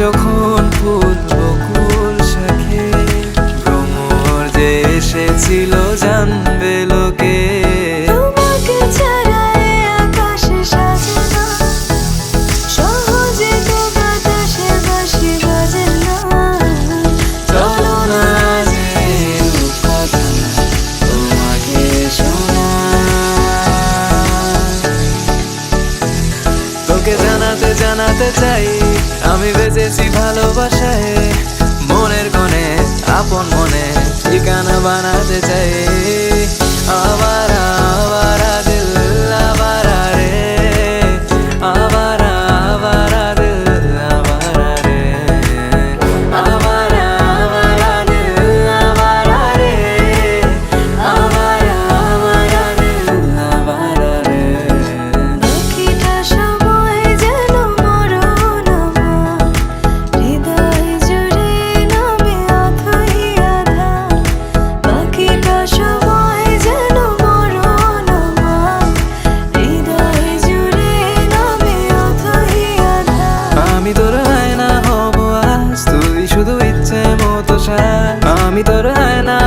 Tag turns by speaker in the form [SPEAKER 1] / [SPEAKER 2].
[SPEAKER 1] যখন ফুল বকুল শাখে ভ্রমর যে এসেছিল জানবে লোকে।
[SPEAKER 2] তোমাকে ছাড়া এ আকাশে সাজে না, সহজে তো বাতাসে বাঁশি বাজে না।
[SPEAKER 1] চলো না যে কথা তোমাকে শোনাই, তোকে জানাতে জানাতে চাই আমি বেঁচেছি ভালোবাসায়। মনের কোণে আপন মনে ঠিকানা বানাতে চাই। আবারা আবারা দিল আবারা রে, আবারা আবারা দিল আবারা রে, আবারা আবারা দিল আবারা রে, আবারা আবারা দিল আবারা রে।
[SPEAKER 2] বাকিটা সময় যেন মরণ আমার, হৃদয় জুড়ে নামে অথই আধার। বাকিটা সময় যেন মরণ আমার, হৃদয় জুড়ে নামে অথই আধার।
[SPEAKER 1] আমি তোর আয়না হব আজ, তুই শুধু ইচ্ছে মতো সাজ। আমি তোর আয়না